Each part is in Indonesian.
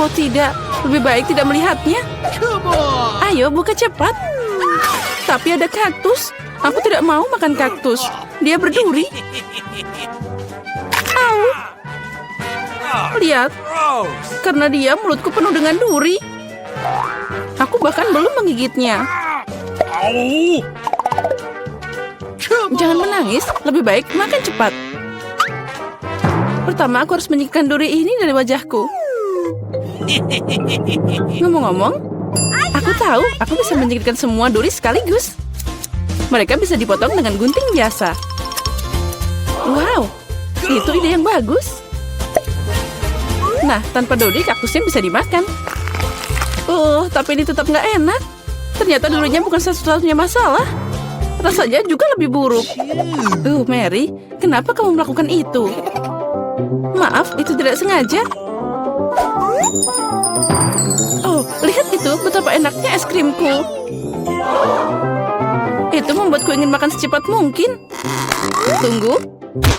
Oh tidak, lebih baik tidak melihatnya. Ayo buka cepat. Tapi ada kaktus. Aku tidak mau makan kaktus. Dia berduri. Au. Lihat, karena dia mulutku penuh dengan duri. Aku bahkan belum menggigitnya. Jangan menangis, lebih baik makan cepat. Pertama, aku harus menyingkirkan duri ini dari wajahku. Ngomong-ngomong, aku tahu aku bisa menyingkirkan semua duri sekaligus. Mereka bisa dipotong dengan gunting biasa. Wow, itu ide yang bagus. Nah, tanpa duri, kaktusnya bisa dimakan. Tapi ini tetap nggak enak. Ternyata durinya bukan satu-satunya masalah. Rasanya juga lebih buruk. Mary, kenapa kamu melakukan itu? Maaf, itu tidak sengaja. Lihat itu, betapa enaknya es krimku. Itu membuatku ingin makan secepat mungkin. Tunggu,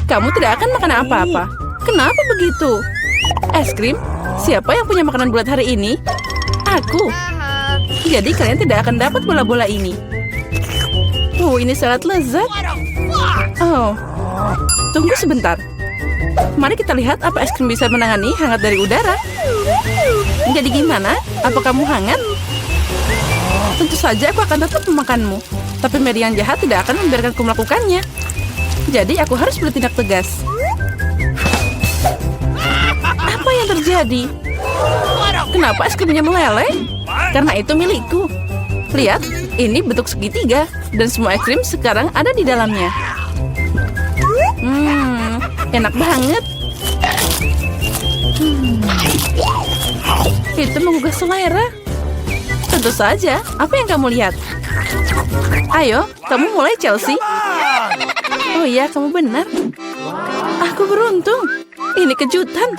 kamu tidak akan makan apa-apa. Kenapa begitu? Es krim? Siapa yang punya makanan bulat hari ini? Aku. Jadi kalian tidak akan dapat bola-bola ini. Ini sangat lezat. Tunggu sebentar. Mari kita lihat apa es krim bisa menangani hangat dari udara. Jadi gimana? Apa kamu hangat? Tentu saja aku akan tetap memakanmu. Tapi Mary yang jahat tidak akan membiarkanku melakukannya. Jadi aku harus bertindak tegas. Apa yang terjadi? Kenapa es krimnya meleleh? Karena itu milikku. Lihat, ini bentuk segitiga. Dan semua es krim sekarang ada di dalamnya. Enak banget. Itu menggugah selera. Tentu saja, apa yang kamu lihat? Ayo, kamu mulai, Chelsea. Oh iya, kamu benar. Aku beruntung. Ini kejutan.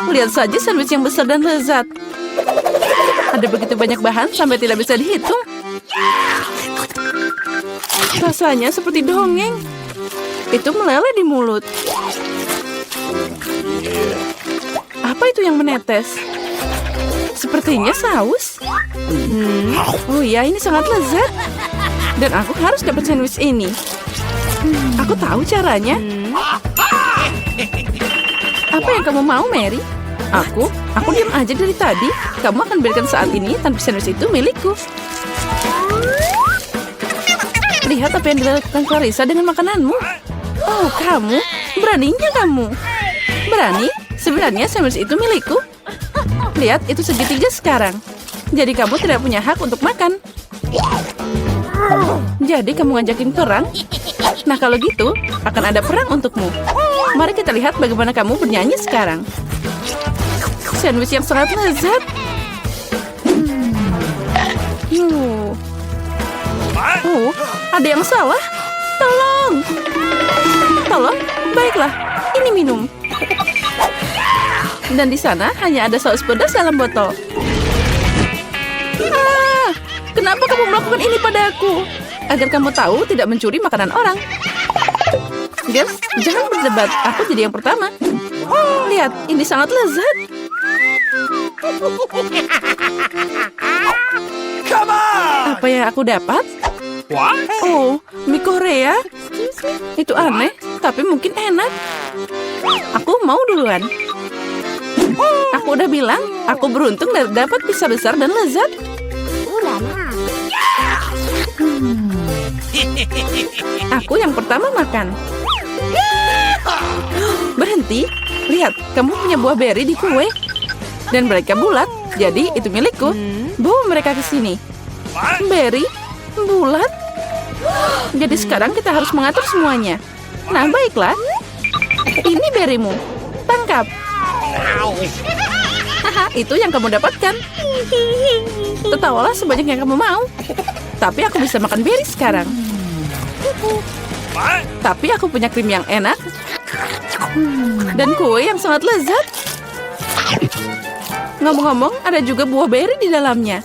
Lihat saja sandwich yang besar dan lezat. Ada begitu banyak bahan sampai tidak bisa dihitung. Rasanya seperti dongeng. Itu meleleh di mulut. Apa itu yang menetes? Sepertinya saus. Oh iya, ini sangat lezat. Dan aku harus dapat sandwich ini. Aku tahu caranya. Apa yang kamu mau, Mary? Aku diam aja dari tadi. Kamu akan berikan saat ini tanpa sandwich itu milikku. Lihat apa yang dilakukan Clarissa dengan makananmu. Oh, kamu? Beraninya kamu? Berani? Sebenarnya sandwich itu milikku. Lihat, itu segitiga sekarang. Jadi kamu tidak punya hak untuk makan. Jadi kamu ngajakin perang? Nah, kalau gitu, akan ada perang untukmu. Mari kita lihat bagaimana kamu bernyanyi sekarang. Sandwich yang sangat lezat. Ada yang salah. Tolong, baiklah. Ini minum. Dan di sana hanya ada saus pedas dalam botol. Kenapa kamu melakukan ini padaku? Agar kamu tahu tidak mencuri makanan orang. Girls, jangan berdebat. Aku jadi yang pertama. Lihat, ini sangat lezat. Apa yang aku dapat? Mie Korea. Itu aneh, tapi mungkin enak. Aku mau duluan. Aku udah bilang, aku beruntung dapat pizza besar dan lezat. Aku yang pertama makan. Berhenti. Lihat, kamu punya buah beri di kue. Dan mereka bulat, jadi itu milikku. Bawa mereka ke sini. Beri bulat. Jadi sekarang kita harus mengatur semuanya. Nah, baiklah. Ini berimu. Tangkap. Haha, itu yang kamu dapatkan. Tertawalah sebanyak yang kamu mau. Tapi aku bisa makan beri sekarang. Tapi aku punya krim yang enak. Dan kue yang sangat lezat. Ngomong-ngomong, ada juga buah beri di dalamnya.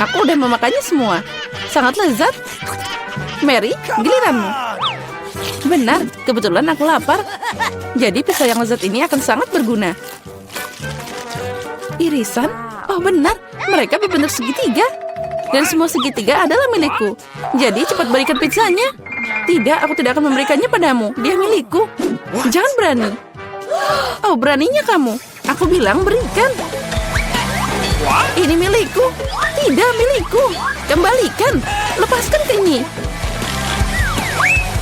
Aku udah memakannya semua. Sangat lezat. Mary, giliranmu. Benar, kebetulan aku lapar. Jadi pizza yang lezat ini akan sangat berguna. Irisan? Oh benar, mereka berbentuk segitiga. Dan semua segitiga adalah milikku. Jadi cepat berikan pizzanya. Tidak, aku tidak akan memberikannya padamu. Dia milikku. Jangan berani. Oh, beraninya kamu. Aku bilang berikan. Ini milikku. Tidak milikku. Kembalikan. Lepaskan ini.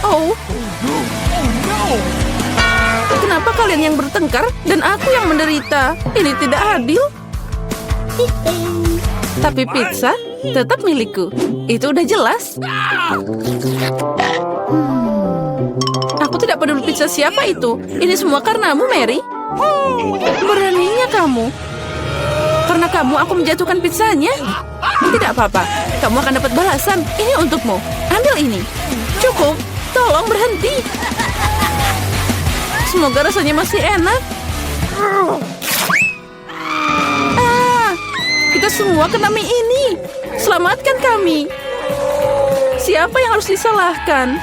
Oh. Kenapa kalian yang bertengkar dan aku yang menderita? Ini tidak adil. Tapi pizza tetap milikku. Itu udah jelas. Aku tidak peduli pizza siapa itu. Ini semua karenamu, Mary. Beraninya kamu. Karena kamu aku menjatuhkan pizzanya. Tidak apa-apa. Kamu akan dapat balasan. Ini untukmu. Ambil ini. Cukup. Tolong berhenti. Semoga rasanya masih enak. Kita semua kena mie ini. Selamatkan kami. Siapa yang harus disalahkan?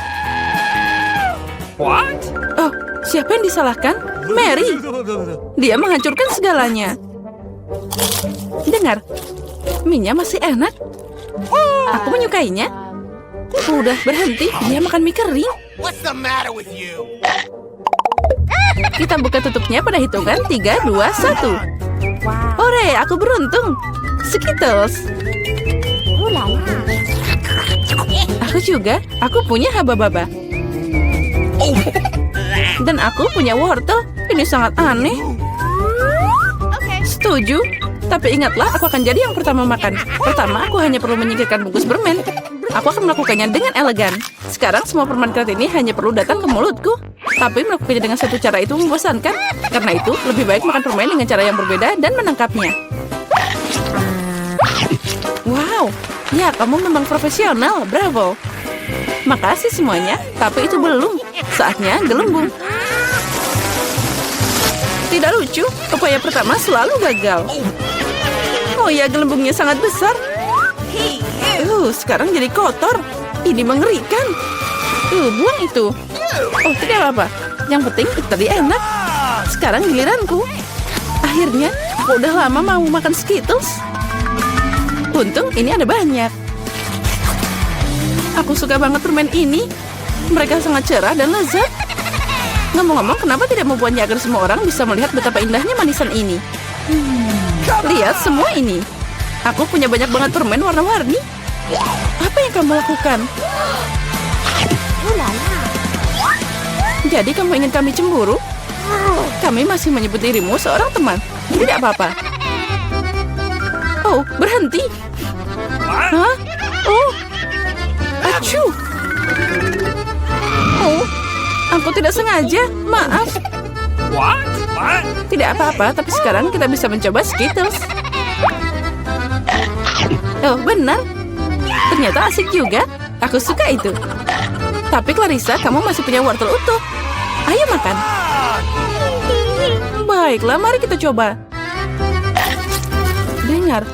What? Oh, siapa yang disalahkan? Mary. Dia menghancurkan segalanya. Dengar, mie-nya masih enak. Aku menyukainya. Udah berhenti, dia makan mie kering. What's the matter with you? Kita buka tutupnya pada hitungan 3, 2, 1. Hore, aku beruntung. Skittles. Aku juga. Aku punya haba-baba. Dan aku punya wortel. Ini sangat aneh. Setuju. Tapi ingatlah, aku akan jadi yang pertama makan. Pertama, aku hanya perlu menyingkirkan bungkus permen. Aku akan melakukannya dengan elegan. Sekarang semua permen karet ini hanya perlu datang ke mulutku. Tapi melakukannya dengan satu cara itu membosankan. Karena itu, lebih baik makan permen dengan cara yang berbeda dan menangkapnya. Wow, ya kamu memang profesional, bravo. Makasih semuanya, tapi itu belum. Saatnya gelembung. Tidak lucu, upaya pertama selalu gagal. Oh ya, gelembungnya sangat besar. Sekarang jadi kotor. Ini mengerikan. Buang itu. Oh, tidak apa-apa. Yang penting itu tadi enak. Sekarang giliranku. Akhirnya, aku udah lama mau makan Skittles. Untung ini ada banyak. Aku suka banget permen ini. Mereka sangat cerah dan lezat. Ngomong-ngomong, kenapa tidak membuatnya agar semua orang bisa melihat betapa indahnya manisan ini? Lihat semua ini. Aku punya banyak banget permen warna-warni. Apa yang kamu lakukan? Jadi kamu ingin kami cemburu? Kami masih menyebut dirimu seorang teman. Tidak apa-apa. Oh, berhenti. Hah? Oh. Acu. Oh, aku tidak sengaja. Maaf. What? Tidak apa-apa, tapi sekarang kita bisa mencoba Skittles. Oh, benar. Ternyata asik juga. Aku suka itu. Tapi Clarissa, kamu masih punya wortel utuh. Ayo makan. Baiklah, mari kita coba. Dengar,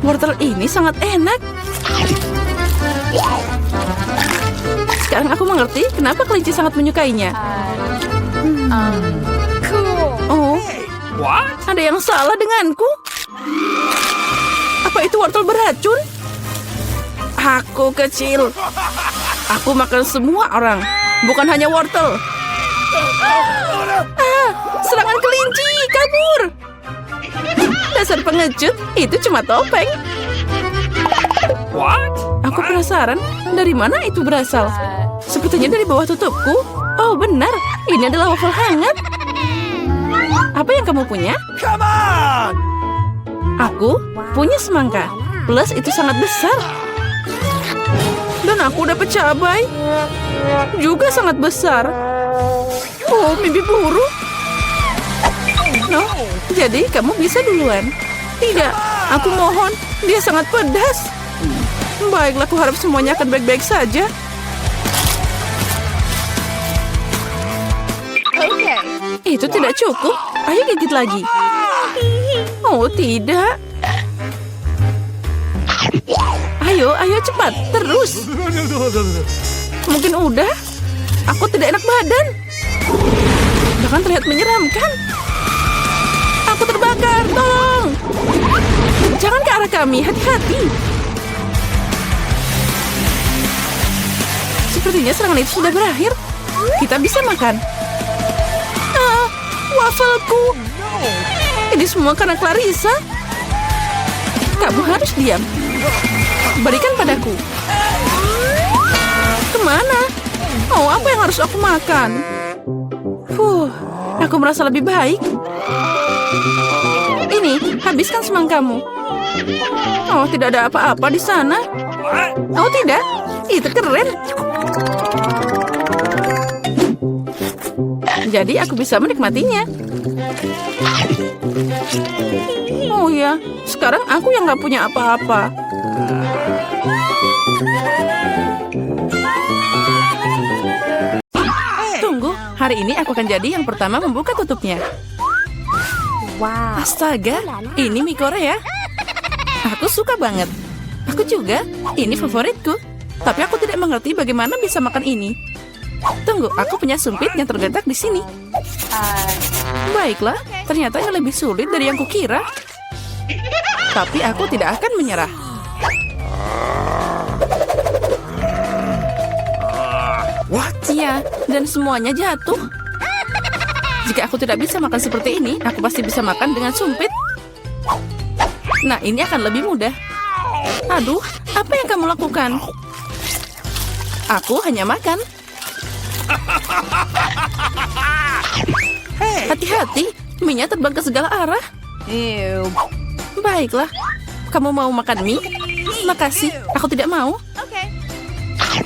wortel ini sangat enak. Sekarang aku mengerti kenapa kelinci sangat menyukainya. Oh, What? ada yang salah denganku. Apa itu wortel beracun? Aku kecil. Aku makan semua orang, bukan hanya wortel. Serangan kelinci, kabur. Dasar pengecut, itu cuma topeng. What? Aku penasaran, dari mana itu berasal? Sepertinya dari bawah tutupku. Oh benar, ini adalah waffle hangat. Apa yang kamu punya? Come on! Aku punya semangka. Plus itu sangat besar. Dan aku dapat cabai. Juga sangat besar. Oh, mimpi buruk. No, jadi kamu bisa duluan. Tidak, aku mohon. Dia sangat pedas. Baiklah, aku harap semuanya akan baik-baik saja. Itu tidak cukup. Ayo gigit lagi. Oh, tidak. Ayo, ayo cepat. Terus. Mungkin udah. Aku tidak enak badan. Bahkan terlihat menyeramkan. Aku terbakar. Tolong. Saudara kami, hati-hati. Sepertinya serangan itu sudah berakhir. Kita bisa makan. Ah, wafelku. Ini semua karena Clarissa. Kamu harus diam. Berikan padaku. Kemana? Oh, apa yang harus aku makan? Aku merasa lebih baik. Ini, habiskan semangkamu. Oh, tidak ada apa-apa di sana. Oh, tidak. Itu keren. Jadi aku bisa menikmatinya. Oh ya, sekarang aku yang nggak punya apa-apa. Tunggu, hari ini aku akan jadi yang pertama membuka tutupnya. Wow. Astaga, ini mie Korea. Aku suka banget. Aku juga, ini favoritku. Tapi aku tidak mengerti bagaimana bisa makan ini. Tunggu, aku punya sumpit yang terletak di sini. Baiklah, ternyata ini lebih sulit dari yang kukira. Tapi aku tidak akan menyerah. What? Iya, dan semuanya jatuh. Jika aku tidak bisa makan seperti ini, aku pasti bisa makan dengan sumpit. Nah, ini akan lebih mudah. Aduh, apa yang kamu lakukan? Aku hanya makan. Hati-hati, mie-nya terbang ke segala arah. Ew. Baiklah, kamu mau makan mie? Makasih, aku tidak mau. Okay.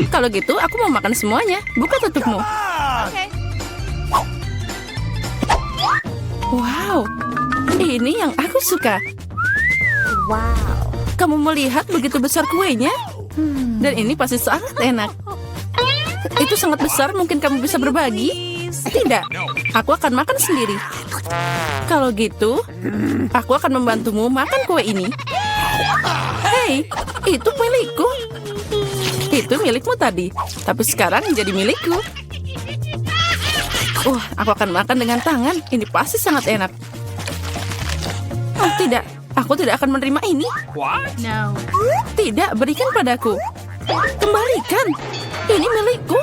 Kalau gitu, aku mau makan semuanya. Buka tutupmu. Okay. Wow, ini yang aku suka. Wow. Kamu melihat begitu besar kuenya? Dan ini pasti sangat enak. Itu sangat besar, mungkin kamu bisa berbagi? Tidak, aku akan makan sendiri. Kalau gitu, aku akan membantumu makan kue ini. Hei, itu milikku. Itu milikmu tadi, tapi sekarang jadi milikku. Aku akan makan dengan tangan. Ini pasti sangat enak. Oh, tidak. Aku tidak akan menerima ini. What? No. Tidak, berikan padaku. Kembalikan. Ini milikku.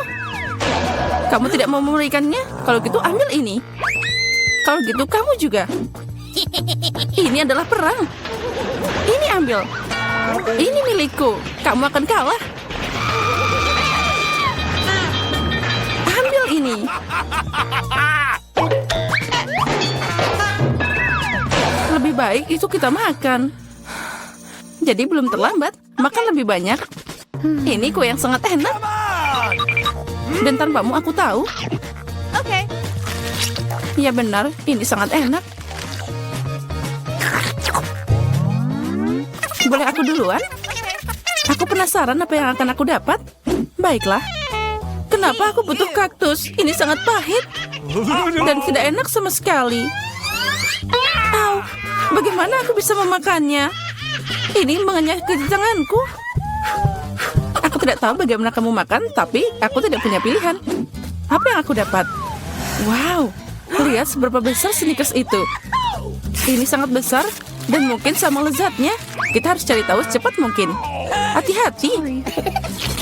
Kamu tidak mau memberikannya? Kalau gitu, ambil ini. Kalau gitu, kamu juga. Ini adalah perang. Ini ambil. Ini milikku. Kamu akan kalah. Ambil ini. Lebih baik itu kita makan. Jadi belum terlambat. Makan lebih banyak. Ini kue yang sangat enak. Dan tanpamu aku tahu. Okay. Ya benar, ini sangat enak. Boleh aku duluan? Aku penasaran apa yang akan aku dapat. Baiklah. Kenapa aku butuh kaktus? Ini sangat pahit. Dan tidak enak sama sekali. Au, bagaimana aku bisa memakannya? Ini mengenyah ke tanganku. Aku tidak tahu bagaimana kamu makan, tapi aku tidak punya pilihan. Apa yang aku dapat? Wow, lihat seberapa besar Snickers itu. Ini sangat besar dan mungkin sama lezatnya. Kita harus cari tahu secepat mungkin. Hati-hati.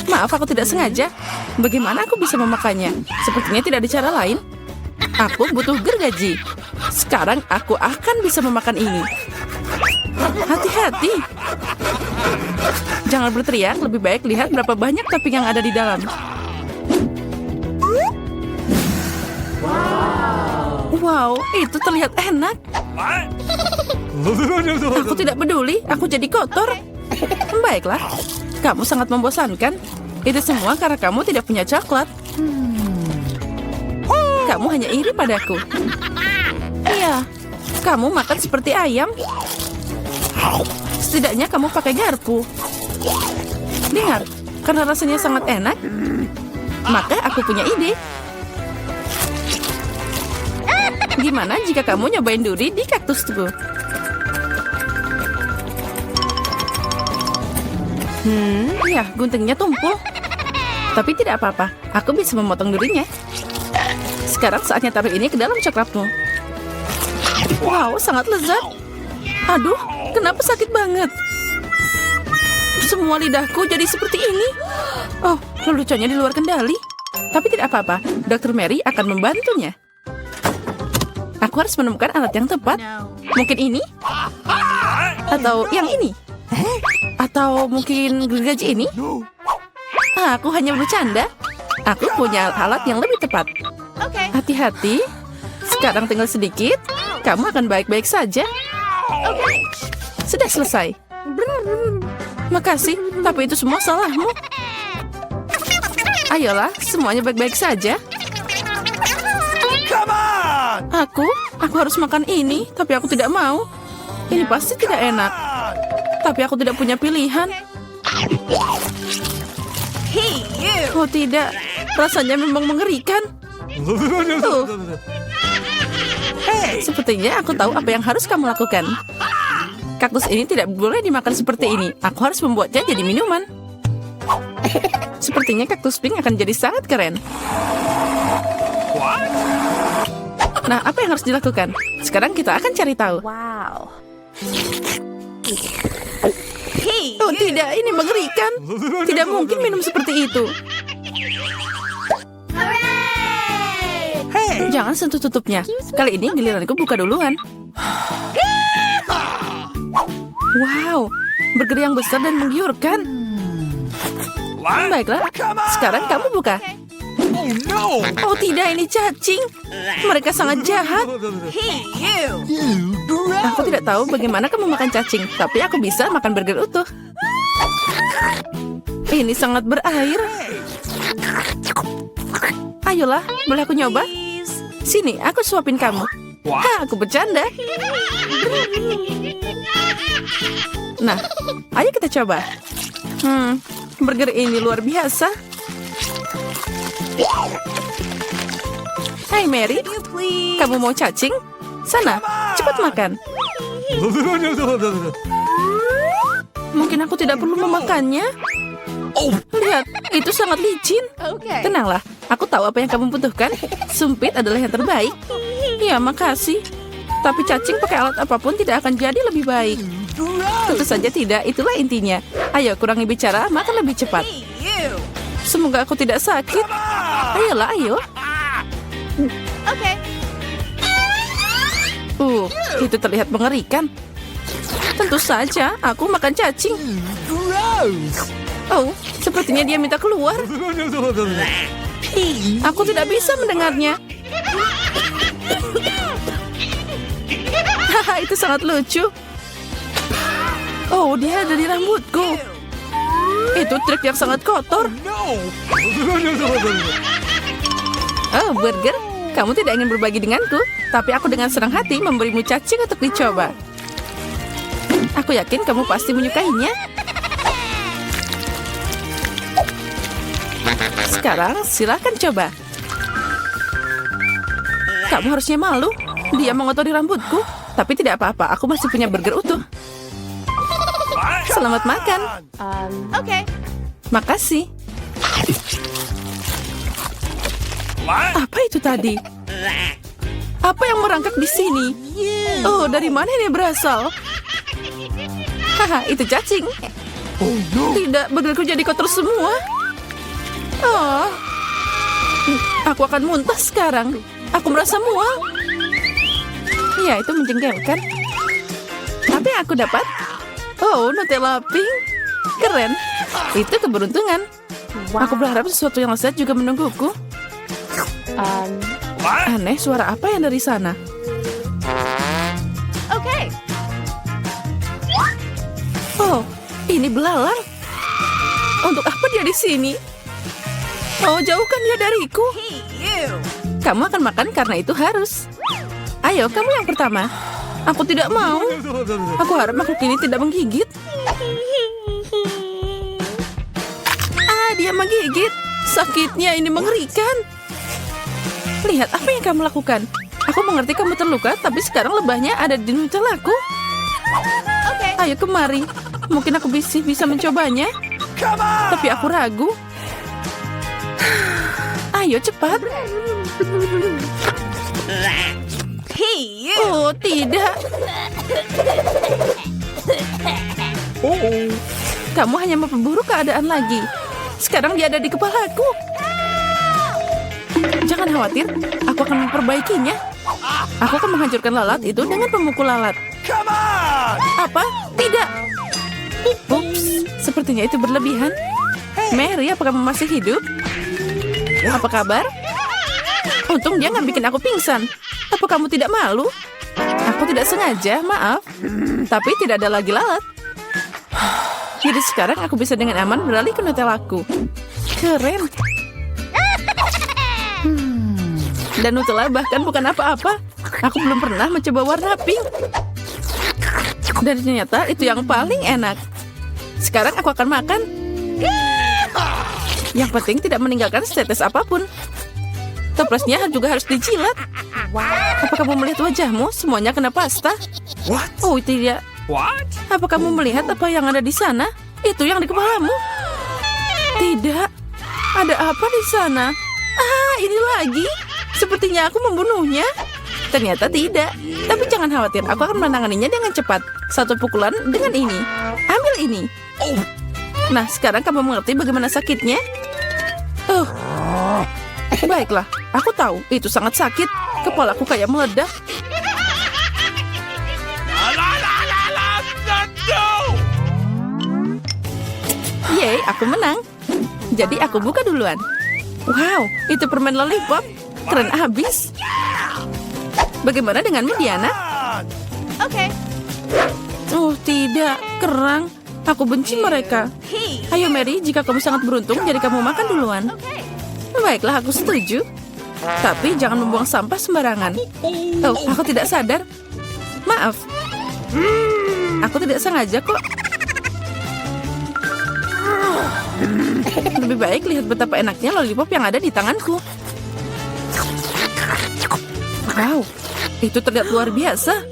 Maaf, aku tidak sengaja. Bagaimana aku bisa memakannya? Sepertinya tidak ada cara lain. Aku butuh gergaji. Sekarang aku akan bisa memakan ini. Hati-hati. Jangan berteriak, lebih baik lihat berapa banyak topping yang ada di dalam. Wow, itu terlihat enak. What? Aku tidak peduli, aku jadi kotor. Baiklah, kamu sangat membosankan. Itu semua karena kamu tidak punya coklat. Kamu hanya iri padaku. Iya, kamu makan seperti ayam. Setidaknya kamu pakai garpu. Dengar, karena rasanya sangat enak, maka aku punya ide. Gimana jika kamu nyobain duri di kaktusku? Ya, guntingnya tumpul. Tapi tidak apa-apa, aku bisa memotong durinya. Sekarang saatnya taruh ini ke dalam coklatmu. Wow, sangat lezat. Aduh, kenapa sakit banget? Semua lidahku jadi seperti ini. Oh, leluconnya di luar kendali. Tapi tidak apa-apa, Dr. Mary akan membantunya. Aku harus menemukan alat yang tepat. No. Mungkin ini? Atau yang ini? Atau mungkin gergaji ini? Aku hanya bercanda. Aku punya alat yang lebih tepat. Okay. Hati-hati. Sekarang tinggal sedikit. Kamu akan baik-baik saja. Okay. Sudah selesai. Makasih, tapi itu semua salahmu. Ayolah, semuanya baik-baik saja. Come on! Aku harus makan ini, tapi aku tidak mau. Ini pasti tidak enak. Tapi aku tidak punya pilihan. Hey, you. Oh tidak, rasanya memang mengerikan. Sepertinya aku tahu apa yang harus kamu lakukan. Kaktus ini tidak boleh dimakan seperti ini. Aku harus membuatnya jadi minuman. Sepertinya kaktus pink akan jadi sangat keren. Nah, apa yang harus dilakukan? Sekarang kita akan cari tahu. Wow. Hey, Oh tidak, ini mengerikan. Tidak mungkin minum seperti itu. hooray! Jangan sentuh tutupnya. Kali ini giliranku buka duluan. Wow, burger yang besar dan menggiurkan. What? Baiklah, sekarang kamu buka. Oh no! Oh tidak, ini cacing. Mereka sangat jahat. Hey, you. Aku tidak tahu bagaimana kamu makan cacing, tapi aku bisa makan burger utuh. Ini sangat berair. Ayolah, boleh aku nyoba? Please. Sini, aku suapin kamu. Hah, aku bercanda. Nah, ayo kita coba. Burger ini luar biasa. Hai Mary, You please. kamu mau cacing? Sana, cepat makan. Mungkin aku tidak perlu memakannya. Lihat, itu sangat licin. Okay. Tenanglah, aku tahu apa yang kamu butuhkan. Sumpit adalah yang terbaik. Ya, makasih. Tapi cacing pakai alat apapun tidak akan jadi lebih baik. Tentu saja tidak, itulah intinya. Ayo, kurangi bicara, makan lebih cepat. Hey, you. Semoga aku tidak sakit. Ayolah, ayo. Okay. Itu terlihat mengerikan. Tentu saja, aku makan cacing. Oh, sepertinya dia minta keluar. Aku tidak bisa mendengarnya. Haha, itu sangat lucu. Oh, dia ada di rambutku. Itu trik yang sangat kotor. Oh, burger. Kamu tidak ingin berbagi denganku, tapi aku dengan senang hati memberimu cacing untuk dicoba. Aku yakin kamu pasti menyukainya. Sekarang silakan coba. Kamu harusnya malu. Dia mengotori rambutku. Tapi tidak apa-apa, aku masih punya burger utuh. Selamat makan. Okay. Makasih. Apa itu tadi? Apa yang merangkak di sini? Oh, dari mana ini berasal? Haha, itu cacing. Tidak, burgerku jadi kotor semua. Oh, aku akan muntah sekarang. Aku merasa mual. Ya, itu menjengkelkan. Apa yang aku dapat? Oh, Nutella pink. Keren. Itu keberuntungan. Aku berharap sesuatu yang lezat juga menungguku. Aneh, suara apa yang dari sana? Okay. Oh, ini belalang. Untuk apa dia di sini? Oh, jauhkan dia dariku. Hey, you. Kamu akan makan karena itu harus. Ayo, kamu yang pertama. Aku tidak mau. Aku harap makhluk ini tidak menggigit. Dia menggigit. Sakitnya ini mengerikan. Lihat apa yang kamu lakukan. Aku mengerti kamu terluka, tapi sekarang lebahnya ada di Nutellaku. Okay. Ayo kemari. Mungkin aku bisa mencobanya. Tapi aku ragu. Ayo cepat. Hey, you. Oh, tidak. Kamu hanya memperburuk keadaan lagi. Sekarang dia ada di kepalaku. Jangan khawatir, aku akan memperbaikinya. Aku akan menghancurkan lalat itu dengan pemukul lalat. Come on! Apa? Tidak. Ups, sepertinya itu berlebihan. Mary, apakah kamu masih hidup? Apa kabar? Untung dia nggak bikin aku pingsan. Apa kamu tidak malu? Aku tidak sengaja, maaf. Tapi tidak ada lagi lalat. Jadi sekarang aku bisa dengan aman beralih ke Nutellaku. Keren. Dan Nutella bahkan bukan apa-apa. Aku belum pernah mencoba warna pink. Dan ternyata itu yang paling enak. Sekarang aku akan makan. Yang penting tidak meninggalkan setetes apapun. Toplesnya juga harus dijilat. Apa kamu melihat wajahmu? Semuanya kena pasta. What? Oh tidak. What? Apa kamu melihat apa yang ada di sana? Itu yang di kepalamu. Tidak. Ada apa di sana? Ah, ini lagi. Sepertinya aku membunuhnya. Ternyata tidak. Tapi jangan khawatir, aku akan menanganinya dengan cepat. Satu pukulan dengan ini. Ambil ini. Nah, sekarang kamu mengerti bagaimana sakitnya? Baiklah, aku tahu itu sangat sakit. Kepalaku kayak meledak. No! Yeay, aku menang. Jadi aku buka duluan. Wow, itu permen lollipop. Keren abis. Bagaimana denganmu, Diana? Okay. Oh, tidak. Kerang. Aku benci mereka. Hey. Ayo, Mary. Jika kamu sangat beruntung, jadi kamu makan duluan. Okay. Baiklah, aku setuju. Tapi jangan membuang sampah sembarangan. Oh, aku tidak sadar. Maaf. Aku tidak sengaja kok. Lebih baik lihat betapa enaknya lollipop yang ada di tanganku. Wow, itu terlihat luar biasa.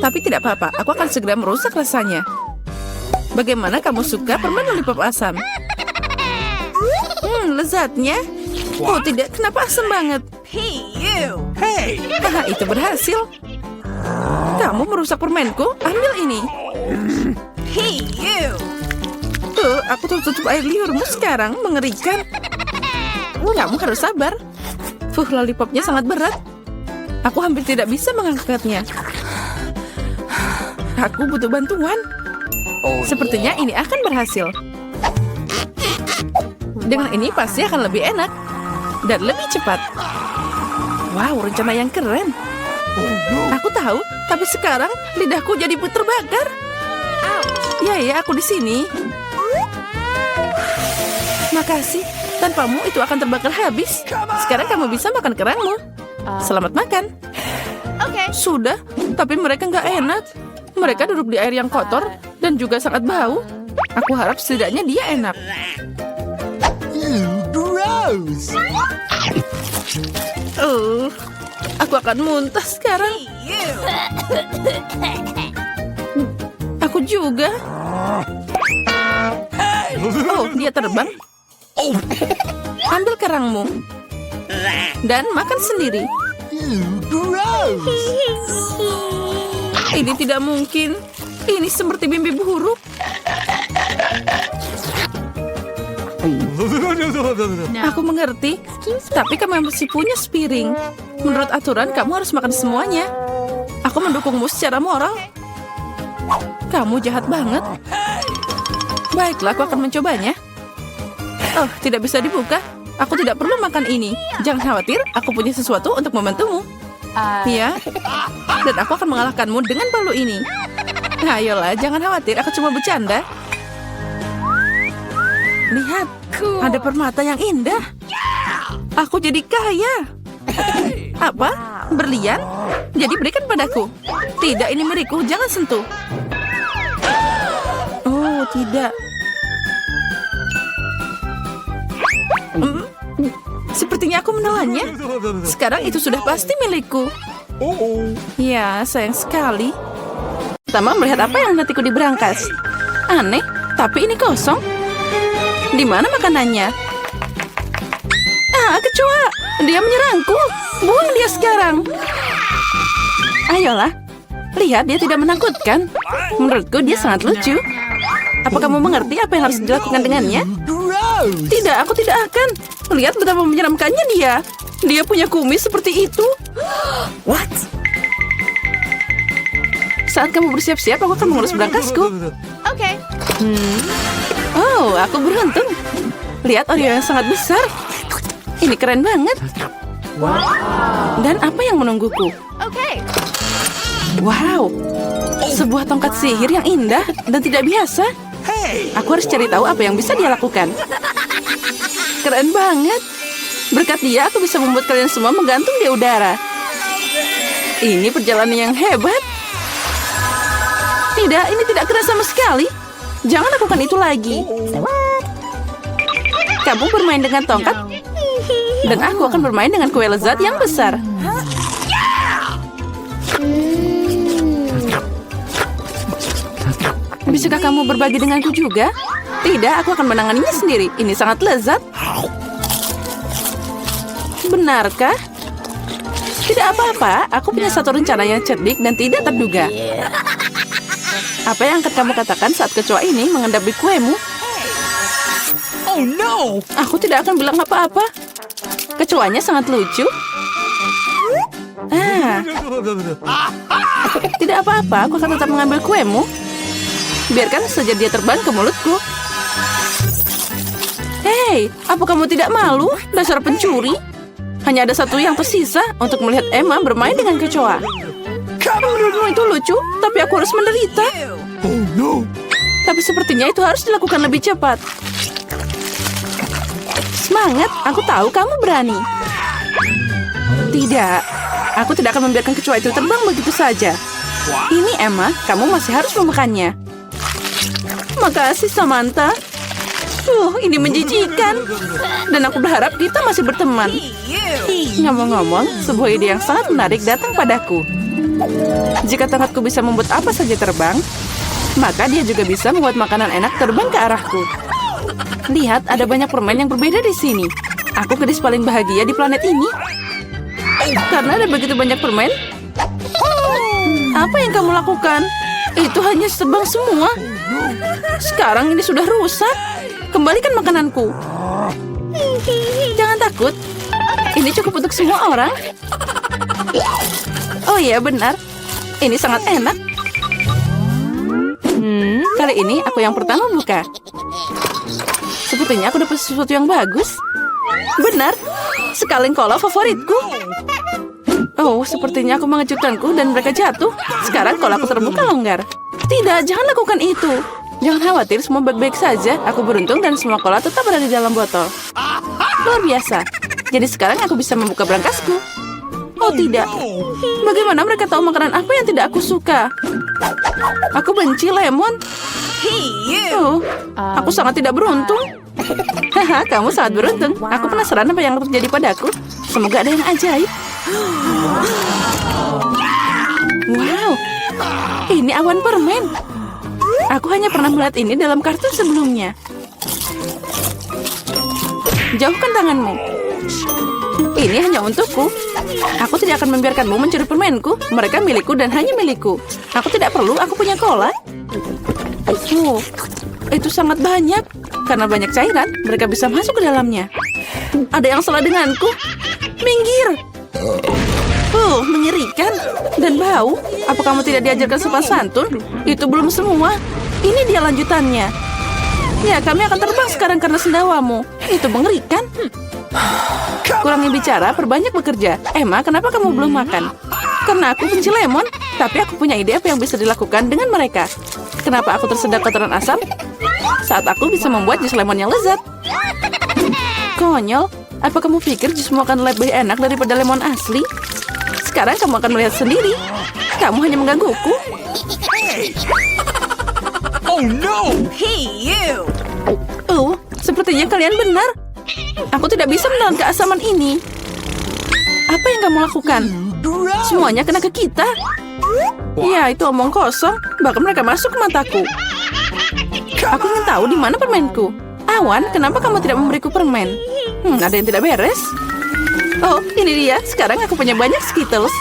Tapi tidak apa-apa, aku akan segera merusak rasanya. Bagaimana kamu suka permen lollipop asam? Lezatnya. Oh tidak, kenapa asam banget? Hey, you. Hey! Haha, itu berhasil. Kamu merusak permenku, ambil ini. Hey, you. Aku tutup air liurmu sekarang, mengerikan. Kamu harus sabar. Lollipopnya sangat berat. Aku hampir tidak bisa mengangkatnya. Aku butuh bantuan. Sepertinya ini akan berhasil. Dengan ini pasti akan lebih enak. Dan lebih cepat. Wow, rencana yang keren. Aku tahu, tapi sekarang lidahku jadi terbakar. Ya, aku di sini. Makasih. Tanpamu itu akan terbakar habis. Sekarang kamu bisa makan kerangmu. Selamat makan. Okay. Sudah, tapi mereka nggak enak. Mereka duduk di air yang kotor dan juga sangat bau. Aku harap setidaknya dia enak. Gross! Aku akan muntah sekarang. Hey, you. Aku juga. Oh, dia terbang. Ambil kerangmu. Dan makan sendiri. Gross! Ini tidak mungkin. Ini seperti mimpi buruk. Aku mengerti. Tapi kamu masih punya spiring. Menurut aturan, kamu harus makan semuanya. Aku mendukungmu secara moral. Kamu jahat banget. Baiklah, aku akan mencobanya. Oh, tidak bisa dibuka. Aku tidak perlu makan ini. Jangan khawatir, aku punya sesuatu untuk membantumu. Ya, dan aku akan mengalahkanmu dengan palu ini. Ayolah, jangan khawatir, aku cuma bercanda. Lihat, ada permata yang indah. Aku jadi kaya. Apa? Berlian? Jadi berikan padaku. Tidak, ini milikku, jangan sentuh. Oh, tidak. Sepertinya aku menelannya. Sekarang itu sudah pasti milikku. Ya, sayang sekali. Pertama melihat apa yang nantiku di berangkas. Aneh, tapi ini kosong. Di mana makanannya? Kecoa! Dia menyerangku. Buang dia sekarang. Ayolah. Lihat, dia tidak menakutkan. Menurutku dia sangat lucu. Apa kamu mengerti apa yang harus dilakukan dengannya? Gross. Tidak, aku tidak akan. Lihat betapa menyeramkannya dia. Dia punya kumis seperti itu. What? Saat kamu bersiap-siap, aku akan mengurus berangkasku. Okay. Oh, aku beruntung. Lihat Oreo yang sangat besar. Ini keren banget. Dan apa yang menungguku? Okay. Wow, sebuah tongkat sihir yang indah dan tidak biasa. Hey. Aku harus cari tahu apa yang bisa dia lakukan. Keren banget. Berkat dia, aku bisa membuat kalian semua menggantung di udara. Ini perjalanan yang hebat. Tidak, ini tidak keren sama sekali. Jangan lakukan itu lagi. Kamu bermain dengan tongkat, dan aku akan bermain dengan kue lezat yang besar. Bisakah kamu berbagi denganku juga? Tidak, aku akan menanganinya sendiri. Ini sangat lezat. Benarkah? Tidak apa-apa, aku punya satu rencana yang cerdik dan tidak terduga. Apa yang akan kamu katakan saat kecoa ini mengendapi kuemu? Oh no. Aku tidak akan bilang apa-apa. Kecoanya sangat lucu. Tidak apa-apa, aku akan tetap mengambil kuemu. Biarkan saja dia terbang ke mulutku. Hei, apa kamu tidak malu? Dasar pencuri. Hanya ada satu yang tersisa untuk melihat Emma bermain dengan kecoa. Menurutmu itu lucu, tapi aku harus menderita. Oh no. Tapi sepertinya itu harus dilakukan lebih cepat. Semangat, aku tahu kamu berani. Tidak, aku tidak akan membiarkan kecoa itu terbang begitu saja. Ini Emma, kamu masih harus memakannya. Makasih Samantha. Ini menjijikan. Dan aku berharap kita masih berteman. Ngomong-ngomong, sebuah ide yang sangat menarik datang padaku. Jika tongkatku bisa membuat apa saja terbang, maka dia juga bisa membuat makanan enak terbang ke arahku. Lihat, ada banyak permen yang berbeda di sini. Aku gadis paling bahagia di planet ini. Karena ada begitu banyak permen. Apa yang kamu lakukan? Itu hanya terbang semua. Sekarang ini sudah rusak. Kembalikan makananku. Jangan takut. Ini cukup untuk semua orang. Oh iya, benar. Ini sangat enak. Kali ini aku yang pertama buka. Sepertinya aku dapat sesuatu yang bagus. Benar. Sekaleng kola favoritku. Oh, sepertinya aku mengejutkanku dan mereka jatuh. Sekarang kolaku terbuka longgar. Tidak, jangan lakukan itu. Jangan khawatir, semua baik-baik saja. Aku beruntung dan semua kola tetap berada di dalam botol. Luar biasa. Jadi sekarang aku bisa membuka berangkasku. Oh tidak. Bagaimana mereka tahu makanan apa yang tidak aku suka? Aku benci lemon. Oh, aku sangat tidak beruntung. Haha, kamu sangat beruntung. Aku penasaran apa yang terjadi padaku. Semoga ada yang ajaib. Wow, ini awan permen. Aku hanya pernah melihat ini dalam kartun sebelumnya. Jauhkan tanganmu. Ini hanya untukku. Aku tidak akan membiarkanmu mencuri permenku. Mereka milikku dan hanya milikku. Aku tidak perlu, aku punya cola. Oh, itu sangat banyak. Karena banyak cairan, mereka bisa masuk ke dalamnya. Ada yang salah denganku. Minggir. Mengerikan. Dan bau. Apa kamu tidak diajarkan sopan santun? Itu belum semua. Ini dia lanjutannya. Ya, kami akan terbang sekarang karena sendawamu. Itu mengerikan. Kurangi bicara, perbanyak bekerja. Emma, kenapa kamu belum makan? Karena aku benci lemon. Tapi aku punya ide apa yang bisa dilakukan dengan mereka. Kenapa aku tersedak kotoran asam? Saat aku bisa membuat jus lemon yang lezat. Konyol. Apa kamu pikir jusmu akan lebih enak daripada lemon asli? Sekarang kamu akan melihat sendiri. Kamu hanya menggangguku. Oh no. Sepertinya kalian benar. Aku tidak bisa menelan keasaman ini. Apa yang kamu lakukan? Gross. Semuanya kena ke kita. Ya, itu omong kosong. Bahkan mereka masuk ke mataku. Aku ingin tahu di mana permenku. Awan, kenapa kamu tidak memberiku permen? Ada yang tidak beres. Oh, ini dia. Sekarang aku punya banyak Skittles.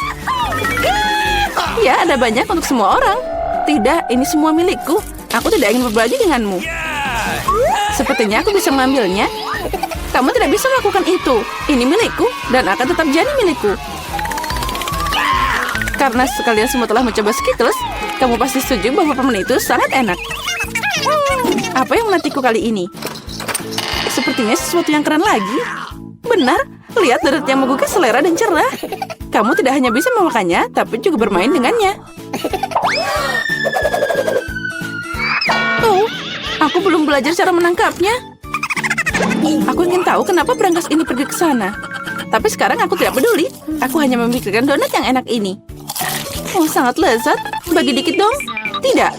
Ya, ada banyak untuk semua orang. Tidak, ini semua milikku. Aku tidak ingin berbaju denganmu. Sepertinya aku bisa mengambilnya. Kamu tidak bisa melakukan itu. Ini milikku dan akan tetap jadi milikku. Karena sekalian semua telah mencoba Skittles, kamu pasti setuju bahwa permen itu sangat enak. Apa yang menantiku kali ini? Sepertinya sesuatu yang keren lagi. Benar, lihat deret yang menggugah selera dan cerah. Kamu tidak hanya bisa memakannya, tapi juga bermain dengannya. Oh, aku belum belajar cara menangkapnya. Aku ingin tahu kenapa berangkas ini pergi ke sana. Tapi sekarang aku tidak peduli. Aku hanya memikirkan donat yang enak ini. Oh, sangat lezat. Bagi dikit dong. Tidak.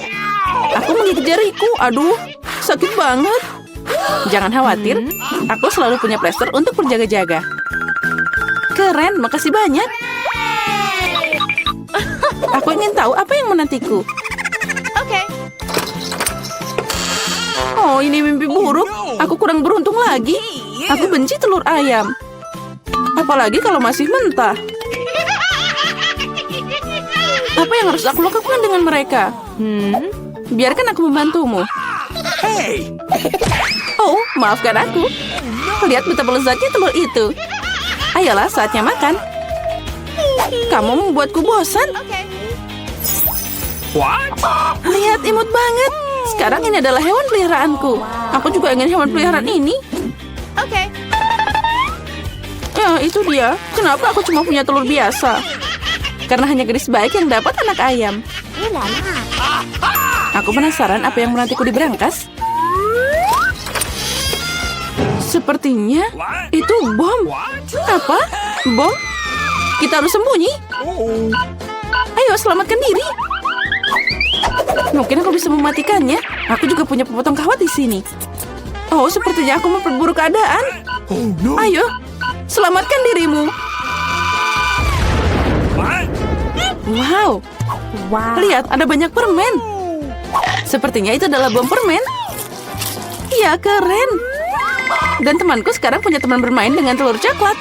Aku menggigit jariku. Aduh, sakit banget. Jangan khawatir. Aku selalu punya plester untuk berjaga-jaga. Keren, makasih banyak. Aku ingin tahu apa yang menantiku. Okay. Oh, ini mimpi buruk. Aku kurang beruntung lagi. Aku benci telur ayam. Apalagi kalau masih mentah. Apa yang harus aku lakukan dengan mereka? Biarkan aku membantumu. Hey! Oh, maafkan aku. Lihat betapa lezatnya telur itu. Ayolah, saatnya makan. Kamu membuatku bosan. Okay. What? Lihat, imut banget. Sekarang ini adalah hewan peliharaanku. Aku juga ingin hewan peliharaan ini. Okay. Ya, itu dia. Kenapa aku cuma punya telur biasa? Karena hanya gadis baik yang dapat anak ayam. Aku penasaran apa yang menantiku di berangkas. Sepertinya itu bom. Apa? Bom? Kita harus sembunyi. Oh. Ayo, selamatkan diri. Mungkin aku bisa mematikannya. Aku juga punya pemotong kawat di sini. Oh, sepertinya aku memperburuk keadaan. Oh no. Ayo, selamatkan dirimu. What? Wow. Lihat, ada banyak permen. Sepertinya itu adalah bom permen. Iya, keren. Dan temanku sekarang punya teman bermain dengan telur coklat.